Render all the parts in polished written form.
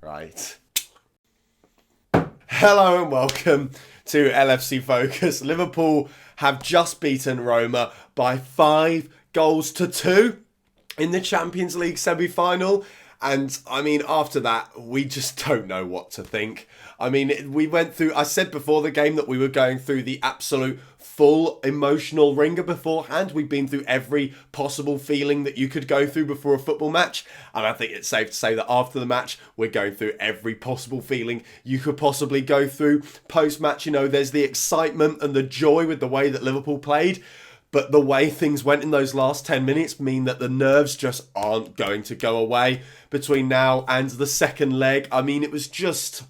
Right. Hello and welcome to LFC Focus. Liverpool have just beaten Roma by 5-2 in the Champions League semi-final. And, I mean, after that, we just don't know what to think. I mean, we went through... I said before the game that we were going through the absolute full emotional ringer beforehand. We've been through every possible feeling that you could go through before a football match. And I think it's safe to say that after the match, we're going through every possible feeling you could possibly go through. Post-match, you know, there's the excitement and the joy with the way that Liverpool played. But the way things went in those last 10 minutes mean that the nerves just aren't going to go away between now and the second leg. I mean, it was just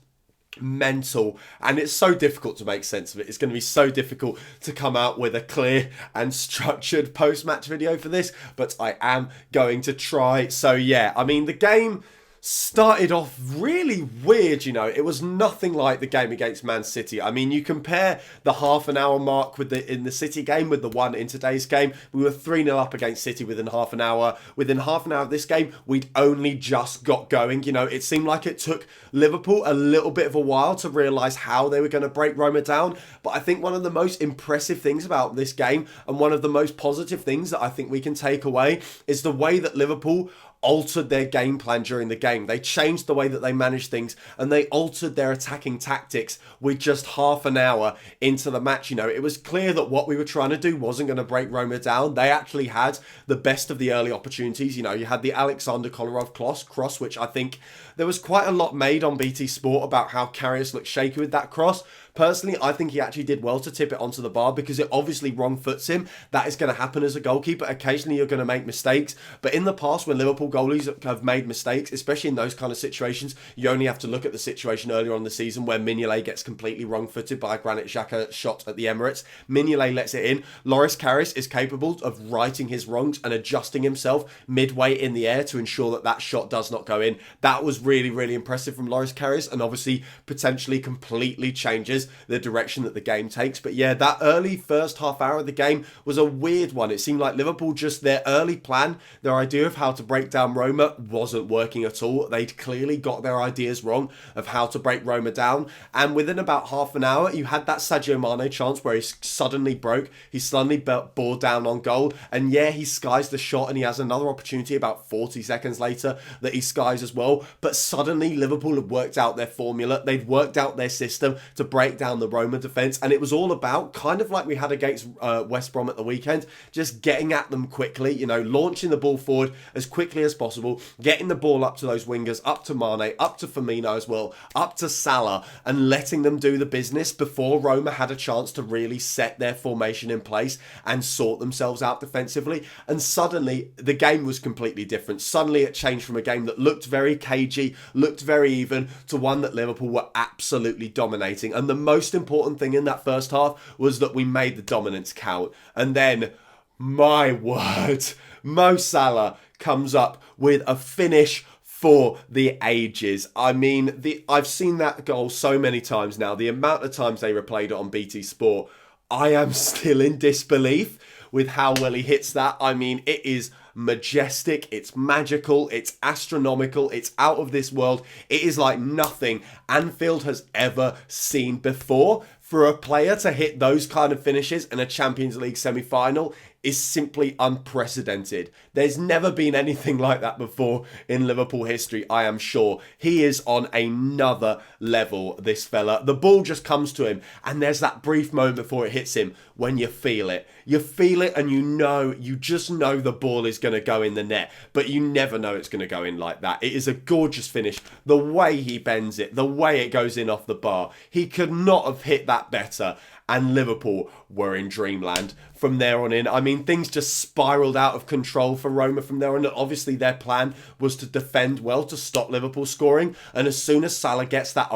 mental, and it's so difficult to make sense of it. It's going to be so difficult to come out with a clear and structured post-match video for this, but I am going to try. So yeah, I mean, the game started off really weird, you know. It was nothing like the game against Man City. I mean, you compare the half an hour mark in the City game with the one in today's game. We were 3-0 up against City within half an hour. Within half an hour of this game, we'd only just got going. You know, it seemed like it took Liverpool a little bit of a while to realise how they were going to break Roma down. But I think one of the most impressive things about this game, and one of the most positive things that I think we can take away, is the way that Liverpool altered their game plan during the game. They changed the way that they managed things, and they altered their attacking tactics with just half an hour into the match. You know, it was clear that what we were trying to do wasn't going to break Roma down. They actually had the best of the early opportunities. You know, you had the Alexander Kolarov cross, which I think there was quite a lot made on BT Sport about how Careless looked shaky with that cross. Personally, I think he actually did well to tip it onto the bar because it obviously wrong foots him. That is going to happen as a goalkeeper. Occasionally you're going to make mistakes. But in the past, when Liverpool goalies have made mistakes, especially in those kind of situations, you only have to look at the situation earlier on in the season where Mignolet gets completely wrong-footed by a Granit Xhaka shot at the Emirates. Mignolet lets it in. Loris Karius is capable of righting his wrongs and adjusting himself midway in the air to ensure that that shot does not go in. That was really, really impressive from Loris Karius, and obviously potentially completely changes the direction that the game takes. But yeah, that early first half hour of the game was a weird one. It seemed like Liverpool, just their early plan, their idea of how to break down Roma wasn't working at all. They'd clearly got their ideas wrong of how to break Roma down. And within about half an hour, you had that Sadio Mane chance where he suddenly broke. He suddenly bore down on goal. And yeah, he skies the shot, and he has another opportunity about 40 seconds later that he skies as well. But suddenly Liverpool had worked out their formula. They'd worked out their system to break down the Roma defence, and it was all about, kind of like we had against West Brom at the weekend, just getting at them quickly, you know, launching the ball forward as quickly as possible, getting the ball up to those wingers, up to Mane, up to Firmino as well, up to Salah, and letting them do the business before Roma had a chance to really set their formation in place and sort themselves out defensively. And suddenly the game was completely different. Suddenly it changed from a game that looked very cagey, looked very even, to one that Liverpool were absolutely dominating. And the most important thing in that first half was that we made the dominance count. And then, my word, Mo Salah comes up with a finish for the ages. I mean, I've seen that goal so many times now. The amount of times they replayed it on BT Sport, I am still in disbelief with how well he hits that. I mean, it is majestic, it's magical, it's astronomical, it's out of this world. It is like nothing Anfield has ever seen before. For a player to hit those kind of finishes in a Champions League semi-final is simply unprecedented. There's never been anything like that before in Liverpool history, I am sure. He is on another level, this fella. The ball just comes to him, and there's that brief moment before it hits him when you feel it. You feel it, and you just know the ball is going to go in the net, but you never know it's going to go in like that. It is a gorgeous finish. The way he bends it, the way it goes in off the bar, he could not have hit that better. And Liverpool were in dreamland from there on in. I mean, things just spiralled out of control for Roma from there on. Obviously, their plan was to defend well, to stop Liverpool scoring. And as soon as Salah gets that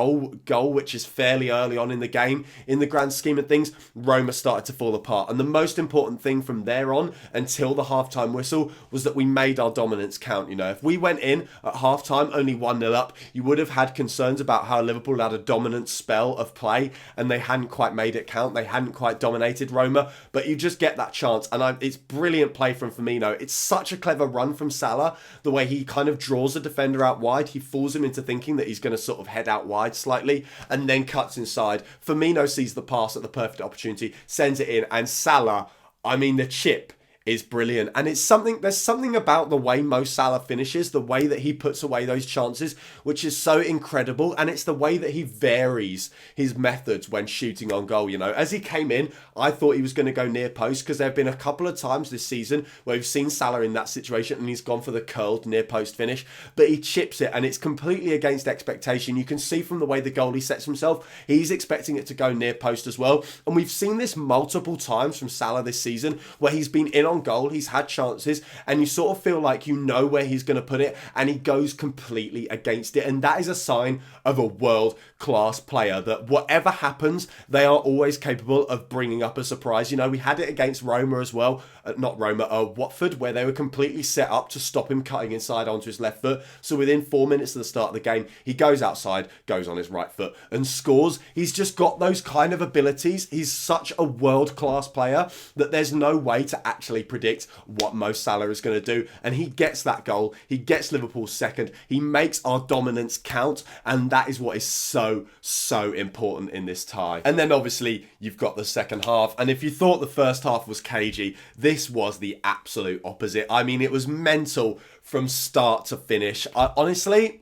goal, which is fairly early on in the game, in the grand scheme of things, Roma started to fall apart. And the most important thing from there on, until the halftime whistle, was that we made our dominance count. You know, if we went in at halftime only 1-0 up, you would have had concerns about how Liverpool had a dominant spell of play and they hadn't quite made it count. count. They hadn't quite dominated Roma, but you just get that chance. And it's brilliant play from Firmino. It's such a clever run from Salah, the way he kind of draws a defender out wide. He fools him into thinking that he's going to sort of head out wide slightly and then cuts inside. Firmino sees the pass at the perfect opportunity, sends it in, and Salah, I mean, the chip is brilliant. And there's something about the way Mo Salah finishes, the way that he puts away those chances, which is so incredible. And it's the way that he varies his methods when shooting on goal. You know, as he came in, I thought he was going to go near post, because there have been a couple of times this season where we've seen Salah in that situation and he's gone for the curled near post finish, but he chips it and it's completely against expectation. You can see from the way the goalie sets himself, he's expecting it to go near post as well. And we've seen this multiple times from Salah this season, where he's been in on goal, he's had chances, and you sort of feel like you know where he's going to put it, and he goes completely against it. And that is a sign of a world-class player, that whatever happens, they are always capable of bringing up a surprise. You know, we had it against Roma as well, Watford, where they were completely set up to stop him cutting inside onto his left foot. So within 4 minutes of the start of the game, he goes outside, goes on his right foot and scores. He's just got those kind of abilities. He's such a world-class player that there's no way to actually predict what Mo Salah is going to do. And he gets that goal. He gets Liverpool's second. He makes our dominance count. And that is what is so, so important in this tie. And then obviously you've got the second half. And if you thought the first half was cagey, this was the absolute opposite. I mean, it was mental from start to finish. Honestly,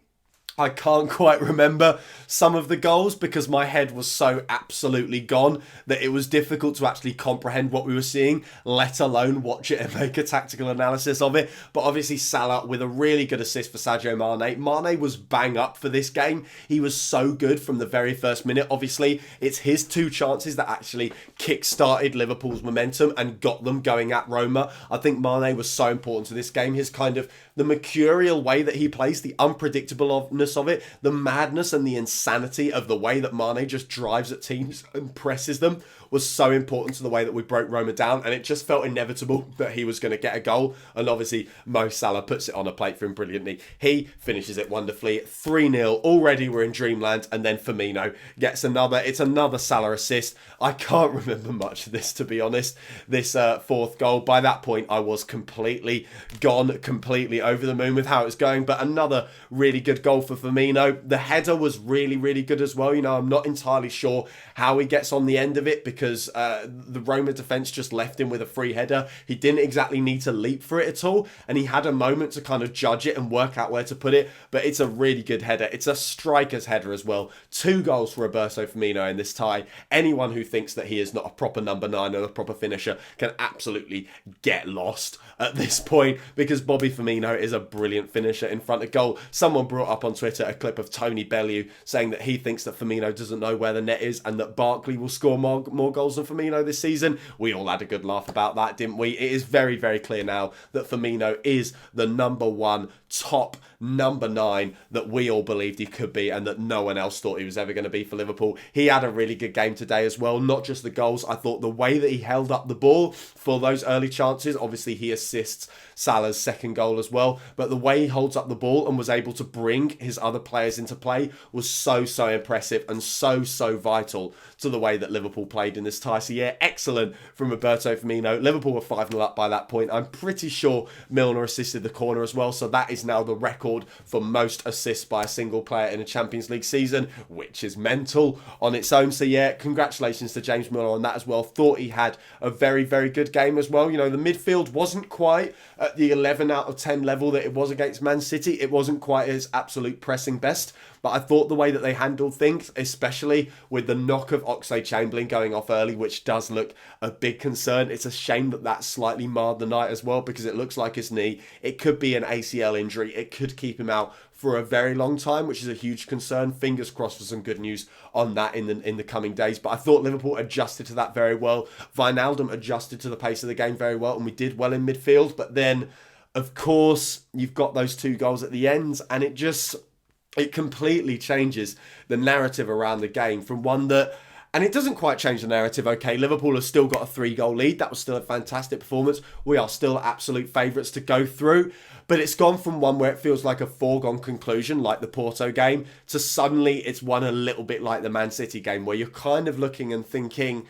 I can't quite remember some of the goals because my head was so absolutely gone that it was difficult to actually comprehend what we were seeing, let alone watch it and make a tactical analysis of it. But obviously Salah with a really good assist for Sadio Mane. Mane was bang up for this game. He was so good from the very first minute. Obviously, it's his two chances that actually kick-started Liverpool's momentum and got them going at Roma. I think Mane was so important to this game. His kind of the mercurial way that he plays, the unpredictableness of it, the madness and the insanity of the way that Mane just drives at teams and presses them was so important to the way that we broke Roma down, and it just felt inevitable that he was going to get a goal. And obviously Mo Salah puts it on a plate for him brilliantly. He finishes it wonderfully. 3-0. Already we're in dreamland, and then Firmino gets another. It's another Salah assist. I can't remember much of this, to be honest. This fourth goal. By that point, I was completely gone, completely over the moon with how it was going. But another really good goal for Firmino. The header was really, really good as well. You know, I'm not entirely sure how he gets on the end of it, because the Roma defence just left him with a free header. He didn't exactly need to leap for it at all, and he had a moment to kind of judge it and work out where to put it, but it's a really good header. It's a striker's header as well. 2 goals for Roberto Firmino in this tie. Anyone who thinks that he is not a proper number 9 and a proper finisher can absolutely get lost at this point, because Bobby Firmino is a brilliant finisher in front of goal. Someone brought up on Twitter a clip of Tony Bellew saying that he thinks that Firmino doesn't know where the net is and that Barkley will score more goals than Firmino this season. We all had a good laugh about that, didn't we? It is very, very clear now that Firmino is the number 1 top number 9 that we all believed he could be, and that no one else thought he was ever going to be for Liverpool. He had a really good game today as well, not just the goals. I thought the way that he held up the ball for those early chances, obviously he assists Salah's second goal as well, but the way he holds up the ball and was able to bring his other players into play was so, so impressive and so, so vital to the way that Liverpool played in this tie. So yeah, excellent from Roberto Firmino. Liverpool were 5-0 up by that point. I'm pretty sure Milner assisted the corner as well, so that is now the record for most assists by a single player in a Champions League season, which is mental on its own. So yeah, congratulations to James Milner on that as well. Thought he had a very, very good game as well. You know, the midfield wasn't quite at the 11 out of 10 level that it was against Man City. It wasn't quite his absolute pressing best, but I thought the way that they handled things, especially with the knock of Oxlade-Chamberlain going off early, which does look a big concern. It's a shame that that slightly marred the night as well, because it looks like his knee, it could be an ACL injury. It could keep him out for a very long time, which is a huge concern. Fingers crossed for some good news on that in the coming days. But I thought Liverpool adjusted to that very well. Wijnaldum adjusted to the pace of the game very well, and we did well in midfield. But then, of course, you've got those 2 goals at the end, and it completely changes the narrative around the game from one that... And it doesn't quite change the narrative, okay? Liverpool have still got a 3-goal lead. That was still a fantastic performance. We are still absolute favourites to go through. But it's gone from one where it feels like a foregone conclusion, like the Porto game, to suddenly it's one a little bit like the Man City game, where you're kind of looking and thinking,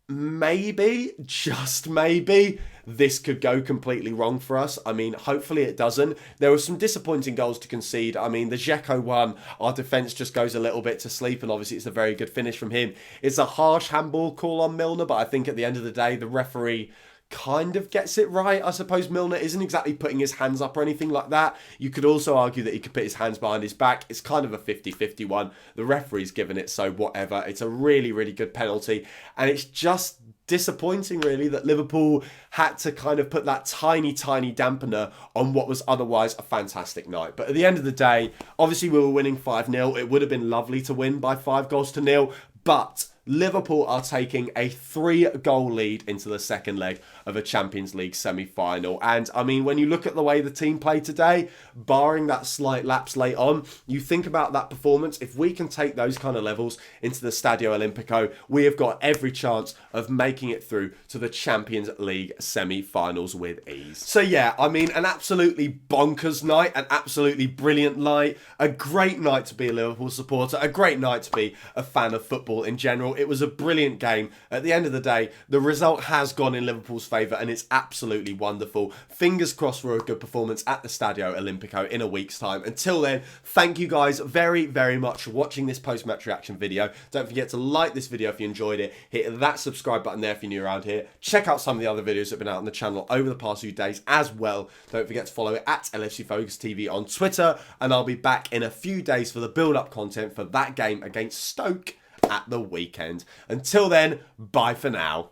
maybe, just maybe, this could go completely wrong for us. I mean, hopefully it doesn't. There were some disappointing goals to concede. I mean, the Dzeko one, our defence just goes a little bit to sleep, and obviously it's a very good finish from him. It's a harsh handball call on Milner, but I think at the end of the day, the referee kind of gets it right. I suppose Milner isn't exactly putting his hands up or anything like that. You could also argue that he could put his hands behind his back. It's kind of a 50-50 one. The referee's given it, so whatever. It's a really, really good penalty. And it's just disappointing, really, that Liverpool had to kind of put that tiny, tiny dampener on what was otherwise a fantastic night. But at the end of the day, obviously we were winning 5-0. It would have been lovely to win by 5-0, but Liverpool are taking a 3-goal lead into the second leg of a Champions League semi-final. And, I mean, when you look at the way the team played today, barring that slight lapse late on, you think about that performance. If we can take those kind of levels into the Stadio Olimpico, we have got every chance of making it through to the Champions League semi-finals with ease. So, yeah, I mean, an absolutely bonkers night, an absolutely brilliant night, a great night to be a Liverpool supporter, a great night to be a fan of football in general. It was a brilliant game. At the end of the day, the result has gone in Liverpool's favour, and it's absolutely wonderful. Fingers crossed for a good performance at the Stadio Olimpico in a week's time. Until then, thank you guys very, very much for watching this post-match reaction video. Don't forget to like this video if you enjoyed it. Hit that subscribe button there if you're new around here. Check out some of the other videos that have been out on the channel over the past few days as well. Don't forget to follow it at LFC Focus TV on Twitter, and I'll be back in a few days for the build-up content for that game against Stoke at the weekend. Until then, bye for now.